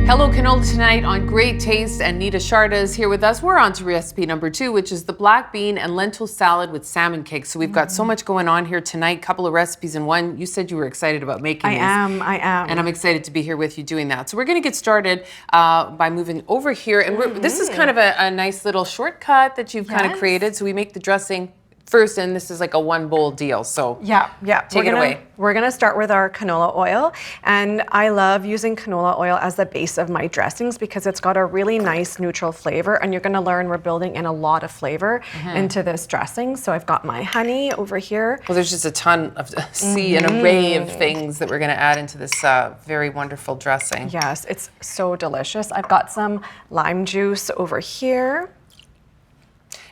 Hello Canola tonight on Great Taste, and Nita Sharda is here with us. We're on to recipe number 2, which is the black bean and lentil salad with salmon cakes. So we've got so much going on here tonight, couple of recipes in one. You said you were excited about making these. I am. And I'm excited to be here with you doing that. So we're gonna get started by moving over here. And this is kind of a nice little shortcut that you've kind of created. So we make the dressing first, and this is like a one bowl deal. So yeah. Take it away. We're gonna start with our canola oil, and I love using canola oil as the base of my dressings because it's got a really nice neutral flavor, and you're gonna learn we're building in a lot of flavor into this dressing. So I've got my honey over here. Well, there's just a ton of an array of things that we're gonna add into this very wonderful dressing. Yes, it's so delicious. I've got some lime juice over here.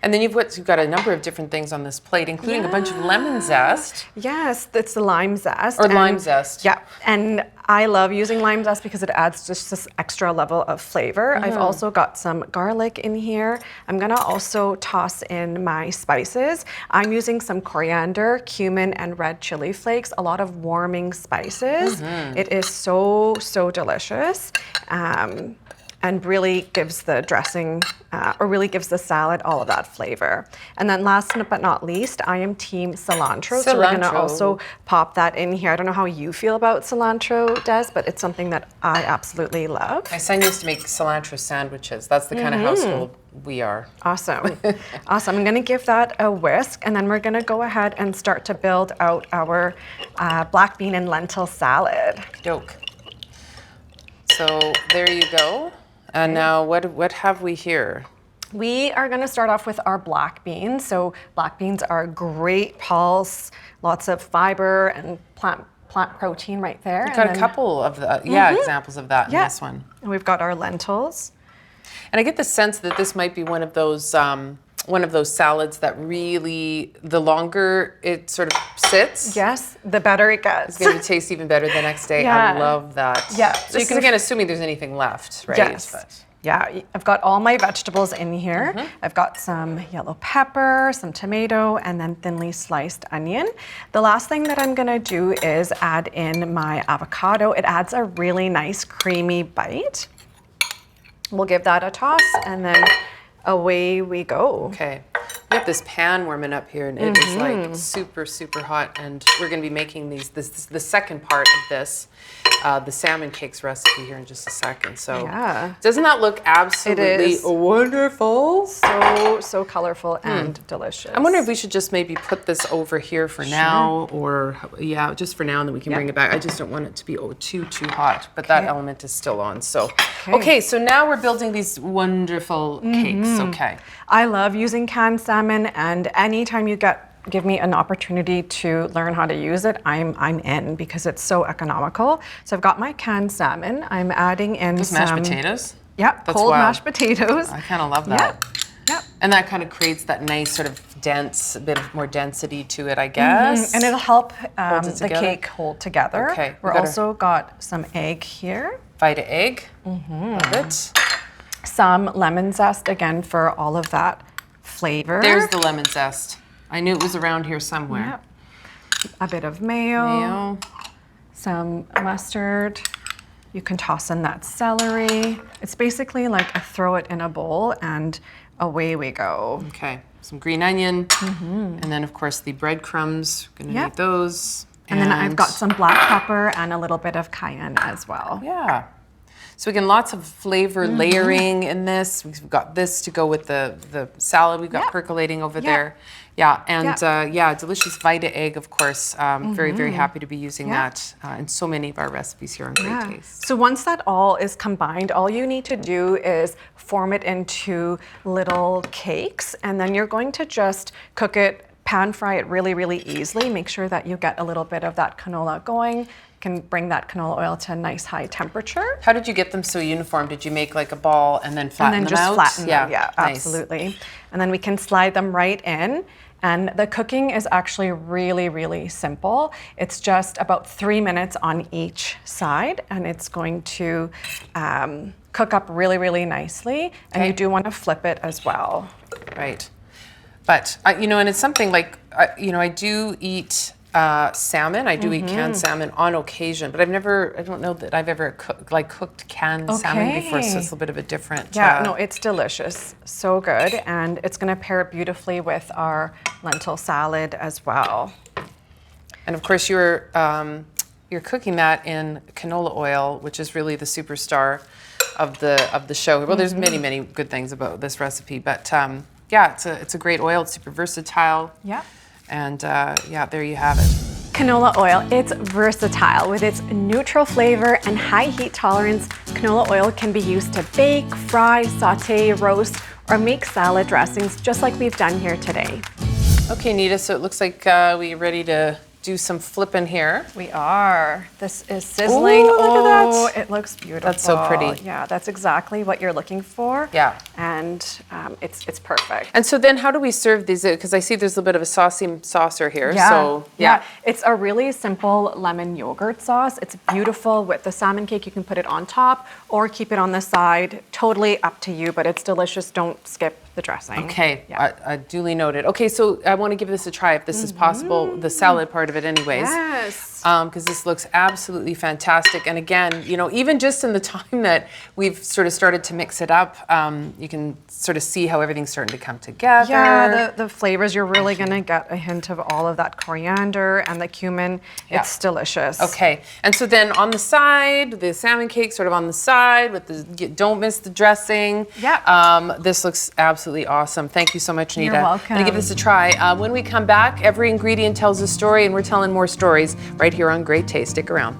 And then you've got a number of different things on this plate, including a bunch of lemon zest. Yes, it's the lime zest. Or lime zest. Yeah, and I love using lime zest because it adds just this extra level of flavor. I've also got some garlic in here. I'm gonna also toss in my spices. I'm using some coriander, cumin, and red chili flakes, a lot of warming spices. It is so, so delicious. And really gives the dressing, or really gives the salad all of that flavor. And then last but not least, I am team cilantro. So we're gonna also pop that in here. I don't know how you feel about cilantro, Des, but it's something that I absolutely love. My son used to make cilantro sandwiches. That's the kind of household we are. Awesome, awesome. I'm gonna give that a whisk, and then we're gonna go ahead and start to build out our black bean and lentil salad. Doke. So there you go. And now what have we here? We are going to start off with our black beans. So black beans are great pulse, lots of fiber and plant protein right there. We've got a couple of the examples of that in this one. And we've got our lentils. And I get the sense that this might be one of those salads that really, the longer it sort of sits, yes, the better it gets. It's going to taste even better the next day. I love that. Yeah. So this is again assuming there's anything left, right? Yes. But. Yeah, I've got all my vegetables in here. I've got some yellow pepper, some tomato, and then thinly sliced onion. The last thing that I'm gonna do is add in my avocado. It adds a really nice creamy bite. We'll give that a toss, and then away we go. Okay, we have this pan warming up here, and it is like super, super hot, and we're gonna be making the second part of this, the salmon cakes recipe here in just a second. So doesn't that look absolutely wonderful? So colorful and delicious. I wonder if we should just maybe put this over here for now, or just for now, and then we can bring it back. I just don't want it to be too hot, but that element is still on. So okay, so now we're building these wonderful cakes. Okay. I love using canned salmon, and anytime you give me an opportunity to learn how to use it, I'm in, because it's so economical. So I've got my canned salmon. I'm adding in some mashed potatoes. Yep, cold mashed potatoes. I kind of love that. Yep. And that kind of creates that nice sort of dense, a bit of more density to it, I guess. And it'll help the cake hold together. Okay. We're also got some egg here. Vita egg. Love it. Some lemon zest, again, for all of that flavor. There's the lemon zest. I knew it was around here somewhere. Yep. A bit of mayo. Some mustard. You can toss in that celery. It's basically like a throw it in a bowl and away we go. Okay, some green onion. And then of course the breadcrumbs, gonna need those. And then I've got some black pepper and a little bit of cayenne as well. Yeah. So again, lots of flavor layering in this. We've got this to go with the salad we've got percolating over there. Yeah, and delicious Vita egg, of course. Very, very happy to be using that in so many of our recipes here on Great Taste. So once that all is combined, all you need to do is form it into little cakes, and then you're going to just cook it, pan fry it really, really easily. Make sure that you get a little bit of that canola going. Can bring that canola oil to a nice high temperature. How did you get them so uniform? Did you make like a ball and then flatten them out? And then just flatten them, nice. Absolutely. And then we can slide them right in. And the cooking is actually really, really simple. It's just about 3 minutes on each side, and it's going to cook up really, really nicely. And you do want to flip it as well. Right. But, and it's something like, I do eat salmon. I do eat canned salmon on occasion, but I don't know that I've ever cooked canned salmon before, so it's a little bit of a different. Yeah, no, it's delicious. So good. And it's gonna pair it beautifully with our lentil salad as well. And of course you're cooking that in canola oil, which is really the superstar of the show. Well, there's many good things about this recipe, but yeah, it's a great oil. It's super versatile. Yeah. And yeah, there you have it. Canola oil, it's versatile. With its neutral flavor and high heat tolerance, canola oil can be used to bake, fry, saute, roast, or make salad dressings just like we've done here today. Okay, Nita, so it looks like we're ready to do some flipping here. We are. This is sizzling. Ooh, look at that. It looks beautiful. That's so pretty. Yeah, that's exactly what you're looking for. Yeah. And it's perfect. And so then how do we serve these? Because I see there's a little bit of a saucy saucer here. Yeah. So yeah. It's a really simple lemon yogurt sauce. It's beautiful with the salmon cake. You can put it on top or keep it on the side. Totally up to you, but it's delicious. Don't skip the dressing. Okay, Yeah. Duly noted. Okay, so I want to give this a try if this is possible, the salad part of it anyways. Yes. Because this looks absolutely fantastic. And again, you know, even just in the time that we've sort of started to mix it up, you can sort of see how everything's starting to come together. Yeah, the flavors, you're really gonna get a hint of all of that coriander and the cumin. Yeah. It's delicious. Okay, and so then on the side, the salmon cake sort of on the side with the, don't miss the dressing. Yeah. This looks absolutely awesome. Thank you so much, Nita. You're welcome. I'm gonna give this a try. When we come back, every ingredient tells a story and we're telling more stories right here on Great Taste. Stick around.